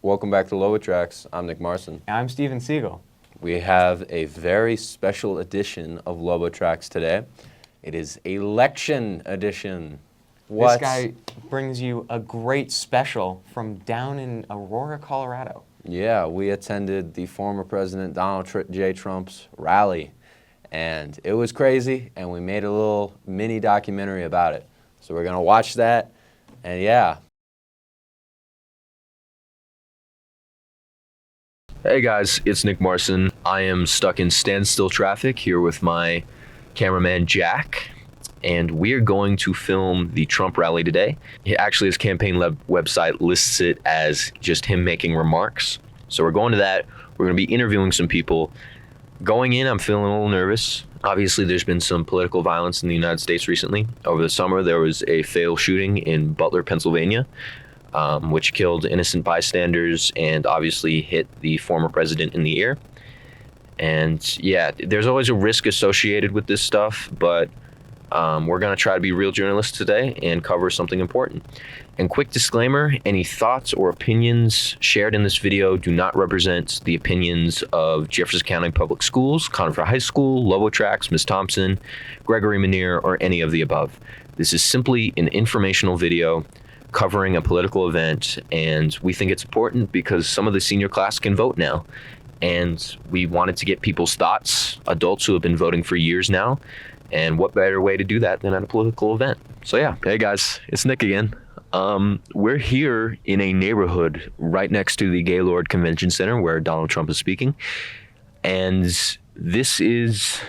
Welcome back to LoboTrax. I'm Nick Marson. I'm Steven Siegel. We have a very special edition of LoboTrax today. It is election edition. This guy brings you a great special from down in Aurora, Colorado. Yeah, we attended the former President Donald J. Trump's rally, and it was crazy, and we made a little mini documentary about it. So we're gonna watch that, and yeah. Hey guys, it's Nick Marson. I am stuck in standstill traffic here with my cameraman Jack, and we're going to film the Trump rally today. Actually, his campaign website lists it as just him making remarks. So we're going to that. We're going to be interviewing some people. Going in, I'm feeling a little nervous. Obviously, there's been some political violence in the United States recently. Over the summer, there was a fatal shooting in Butler, Pennsylvania, which killed innocent bystanders and obviously hit the former president in the ear. And yeah, there's always a risk associated with this stuff, but we're going to try to be real journalists today and cover something important. And quick disclaimer, any thoughts or opinions shared in this video do not represent the opinions of Jefferson County Public Schools, Conifer High School, LoboTrax, Ms. Thompson, Gregory Manier, or any of the above. This is simply an informational video covering a political event, and we think it's important because some of the senior class can vote now. And we wanted to get people's thoughts, adults who have been voting for years now, and what better way to do that than at a political event? So yeah, hey guys, it's Nick again. We're here in a neighborhood right next to the Gaylord Convention Center where Donald Trump is speaking. And this is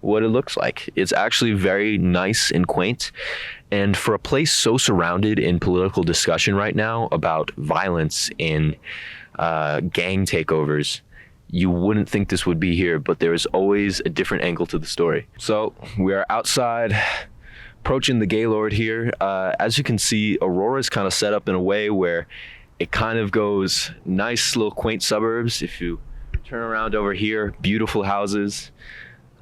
what it looks like. It's actually very nice and quaint. And for a place so surrounded in political discussion right now about violence and gang takeovers, you wouldn't think this would be here, but there is always a different angle to the story. So we are outside, approaching the Gaylord here. As you can see, Aurora is kind of set up in a way where it kind of goes nice little quaint suburbs. If you turn around over here, beautiful houses.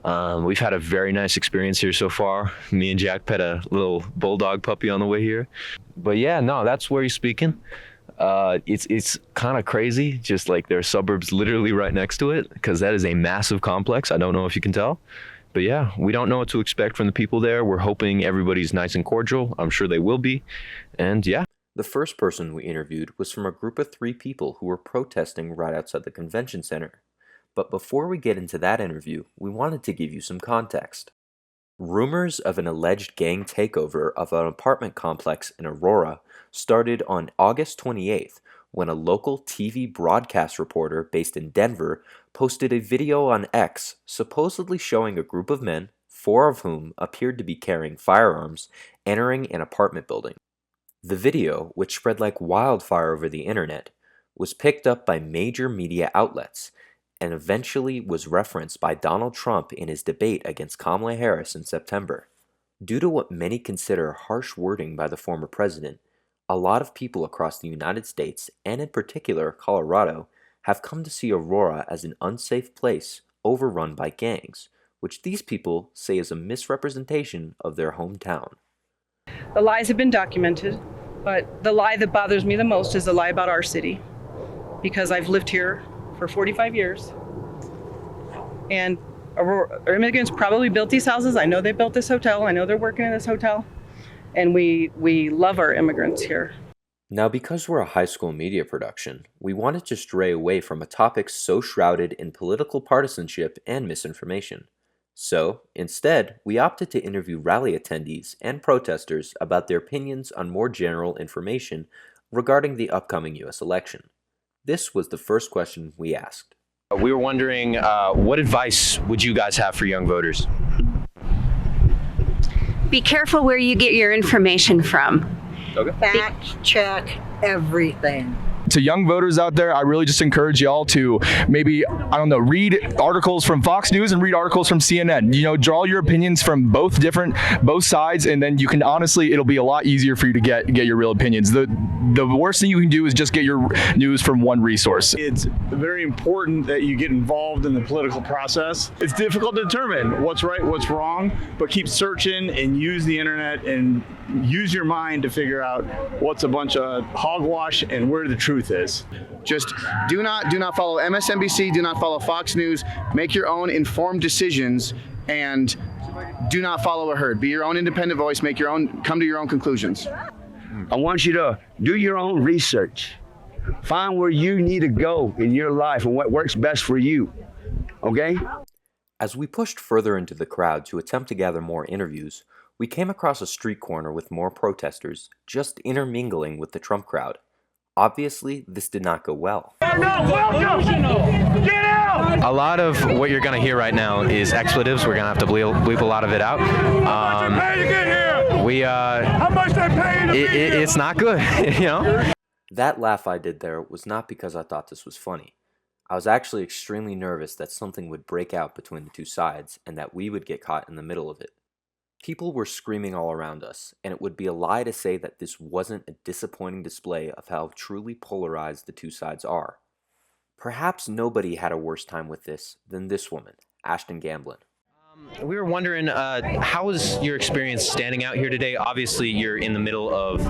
We've had a very nice experience here so far. Me and Jack pet a little bulldog puppy on the way here. But yeah, no, that's where he's speaking. It's kind of crazy, just like there are suburbs literally right next to it, because that is a massive complex. I don't know if you can tell. But yeah, we don't know what to expect from the people there. We're hoping everybody's nice and cordial. I'm sure they will be. And yeah. The first person we interviewed was from a group of 3 people who were protesting right outside the convention center. But before we get into that interview, we wanted to give you some context. Rumors of an alleged gang takeover of an apartment complex in Aurora started on August 28th when a local TV broadcast reporter based in Denver posted a video on X supposedly showing a group of men, 4 of whom appeared to be carrying firearms, entering an apartment building. The video, which spread like wildfire over the internet, was picked up by major media outlets and eventually was referenced by Donald Trump in his debate against Kamala Harris in September. Due to what many consider harsh wording by the former president, a lot of people across the United States, and in particular Colorado, have come to see Aurora as an unsafe place overrun by gangs, which these people say is a misrepresentation of their hometown. The lies have been documented, but the lie that bothers me the most is the lie about our city, because I've lived here for 45 years, and immigrants probably built these houses. I know they built this hotel. I know they're working in this hotel, and we love our immigrants here. Now, because we're a high school media production, we wanted to stray away from a topic so shrouded in political partisanship and misinformation. So, instead, we opted to interview rally attendees and protesters about their opinions on more general information regarding the upcoming U.S. election. This was the first question we asked. We were wondering, what advice would you guys have for young voters? Be careful where you get your information from. Okay. Fact check everything. To young voters out there, I really just encourage y'all to maybe, I don't know, read articles from Fox News and read articles from CNN. You know, draw your opinions from both sides, and then you can honestly, it'll be a lot easier for you to get your real opinions. The worst thing you can do is just get your news from one resource. It's very important that you get involved in the political process. It's difficult to determine what's right, what's wrong, but keep searching and use the internet and use your mind to figure out what's a bunch of hogwash and where the truth truth is. Just do not follow MSNBC, do not follow Fox News. Make your own informed decisions and do not follow a herd. Be your own independent voice, come to your own conclusions. I want you to do your own research. Find where you need to go in your life and what works best for you. Okay? As we pushed further into the crowd to attempt to gather more interviews, we came across a street corner with more protesters just intermingling with the Trump crowd. Obviously, this did not go well. A lot of what you're going to hear right now is expletives. We're going to have to bleep a lot of it out. How much they pay to get here? How much they pay to be here? It's not good, you know? That laugh I did there was not because I thought this was funny. I was actually extremely nervous that something would break out between the two sides and that we would get caught in the middle of it. People were screaming all around us, and it would be a lie to say that this wasn't a disappointing display of how truly polarized the two sides are. Perhaps nobody had a worse time with this than this woman, Ashton Gamblin. We were wondering, how was your experience standing out here today? Obviously, you're in the middle of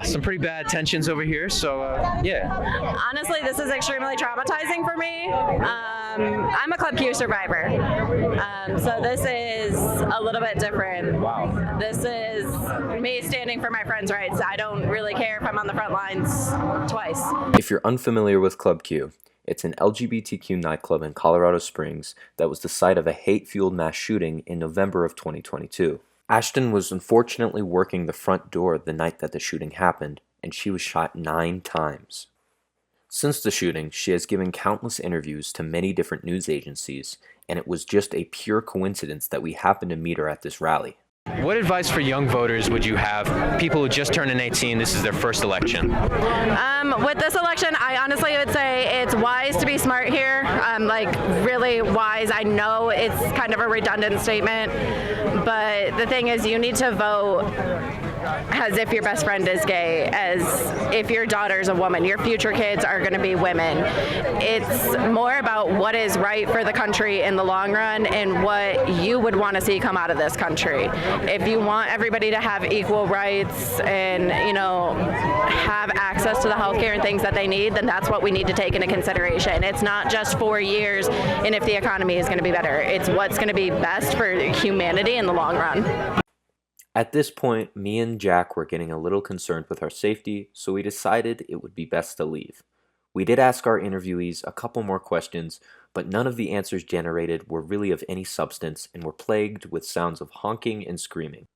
some pretty bad tensions over here, so yeah. Honestly, this is extremely traumatizing for me. I'm a Club Q survivor, so this is a little bit different. Wow. This is me standing for my friends' rights. I don't really care if I'm on the front lines twice. If you're unfamiliar with Club Q, it's an LGBTQ nightclub in Colorado Springs that was the site of a hate-fueled mass shooting in November of 2022. Ashton was unfortunately working the front door the night that the shooting happened, and she was shot 9 times. Since the shooting, she has given countless interviews to many different news agencies, and it was just a pure coincidence that we happened to meet her at this rally. What advice for young voters would you have? People who just turned 18, this is their first election. With this election, I honestly would say it's wise to be smart here. Like really wise. I know it's kind of a redundant statement, but the thing is, you need to vote as if your best friend is gay, as if your daughter's a woman. Your future kids are going to be women. It's more about what is right for the country in the long run and what you would want to see come out of this country. If you want everybody to have equal rights and, you know, have access to the healthcare and things that they need, then that's what we need to take into consideration. It's not just 4 years and if the economy is going to be better. It's what's going to be best for humanity in the long run. At this point, me and Jack were getting a little concerned with our safety, so we decided it would be best to leave. We did ask our interviewees a couple more questions, but none of the answers generated were really of any substance and were plagued with sounds of honking and screaming.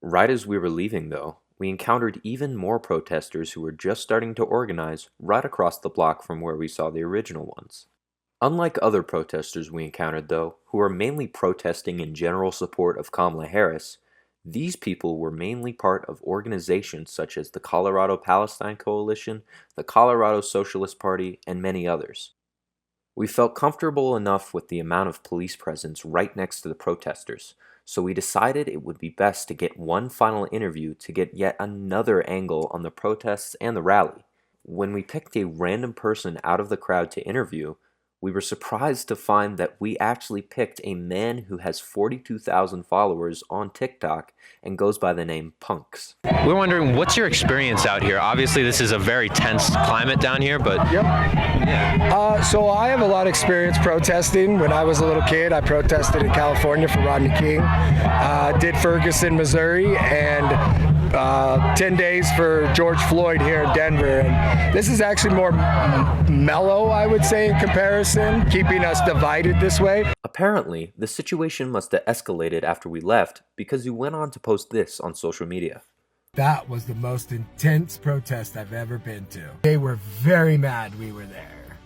Right as we were leaving, though, we encountered even more protesters who were just starting to organize right across the block from where we saw the original ones. Unlike other protesters we encountered, though, who were mainly protesting in general support of Kamala Harris, these people were mainly part of organizations such as the Colorado Palestine Coalition, the Colorado Socialist Party, and many others. We felt comfortable enough with the amount of police presence right next to the protesters, so we decided it would be best to get one final interview to get yet another angle on the protests and the rally. When we picked a random person out of the crowd to interview, we were surprised to find that we actually picked a man who has 42,000 followers on TikTok and goes by the name Punks. We're wondering, what's your experience out here? Obviously, this is a very tense climate down here, but... Yep. Yeah. So I have a lot of experience protesting. When I was a little kid, I protested in California for Rodney King. Did Ferguson, Missouri, and 10 days for George Floyd here in Denver. And this is actually more mellow, I would say, in comparison, keeping us divided this way. Apparently, the situation must have escalated after we left because you went on to post this on social media. That was the most intense protest I've ever been to. They were very mad we were there.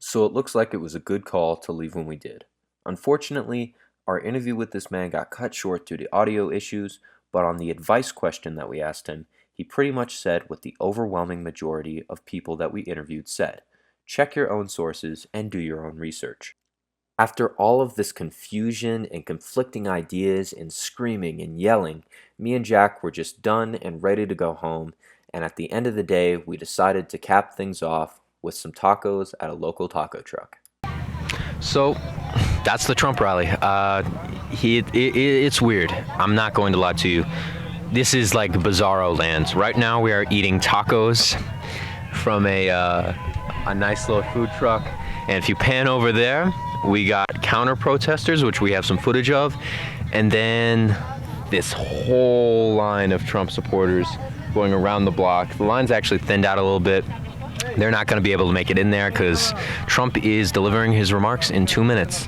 So it looks like it was a good call to leave when we did. Unfortunately, our interview with this man got cut short due to audio issues, but on the advice question that we asked him, he pretty much said what the overwhelming majority of people that we interviewed said. Check your own sources and do your own research. After all of this confusion and conflicting ideas and screaming and yelling, me and Jack were just done and ready to go home, and at the end of the day, we decided to cap things off with some tacos at a local taco truck. So, that's the Trump rally. It's weird. I'm not going to lie to you. This is like bizarro land. Right now we are eating tacos from a nice little food truck. And if you pan over there, we got counter protesters, which we have some footage of. And then this whole line of Trump supporters going around the block. The line's actually thinned out a little bit. They're not going to be able to make it in there because Trump is delivering his remarks in 2 minutes.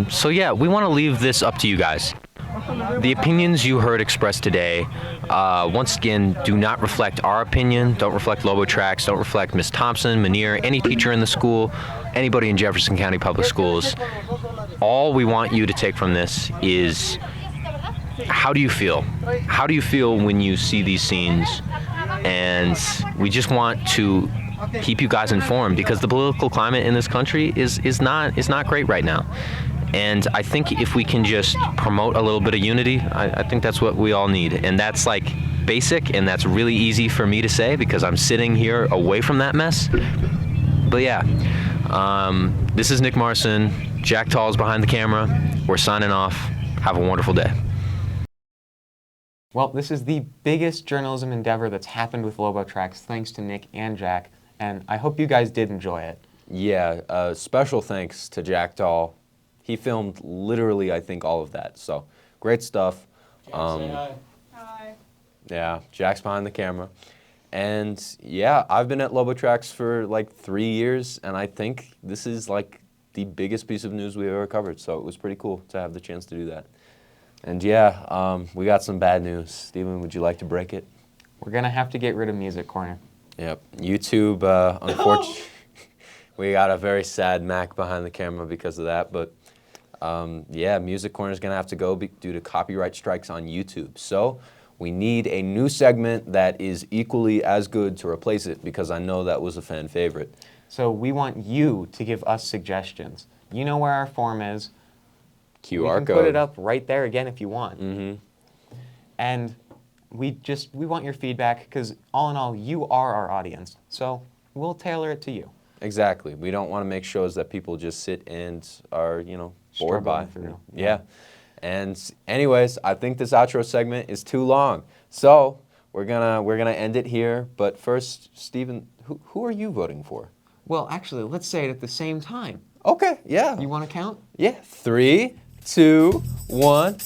So yeah, we want to leave this up to you guys. The opinions you heard expressed today, once again, do not reflect our opinion, don't reflect LoboTrax, don't reflect Ms. Thompson, Munir, any teacher in the school, anybody in Jefferson County Public Schools. All we want you to take from this is, how do you feel? How do you feel when you see these scenes? And we just want to keep you guys informed because the political climate in this country is not great right now. And I think if we can just promote a little bit of unity, I think that's what we all need. And that's like basic, and that's really easy for me to say because I'm sitting here away from that mess. But yeah, this is Nick Marson. Jack Tall is behind the camera. We're signing off. Have a wonderful day. Well, this is the biggest journalism endeavor that's happened with LoboTrax, thanks to Nick and Jack, and I hope you guys did enjoy it. Yeah, special thanks to Jack Tall. He filmed literally, I think, all of that. So, great stuff. Say hi. Hi. Yeah, Jack's behind the camera. And yeah, I've been at LoboTrax for like 3 years, and I think this is like the biggest piece of news we've ever covered. So it was pretty cool to have the chance to do that. And yeah, we got some bad news. Steven, would you like to break it? We're gonna have to get rid of Music Corner. Yep, YouTube, unfortunately, we got a very sad Mac behind the camera because of that, but yeah, Music Corner is gonna have to go due to copyright strikes on YouTube. So we need a new segment that is equally as good to replace it because I know that was a fan favorite. So we want you to give us suggestions. You know where our form is. QR we can code. put it up right there again if you want. Mm-hmm. And we want your feedback because all in all, you are our audience. So we'll tailor it to you. Exactly. We don't want to make shows that people just sit and are, you know, bored by. Through. Yeah. And anyways, I think this outro segment is too long. So we're gonna end it here. But first, Steven, who are you voting for? Well, actually, let's say it at the same time. Okay, yeah. You want to count? Yeah. 3, 2, 1.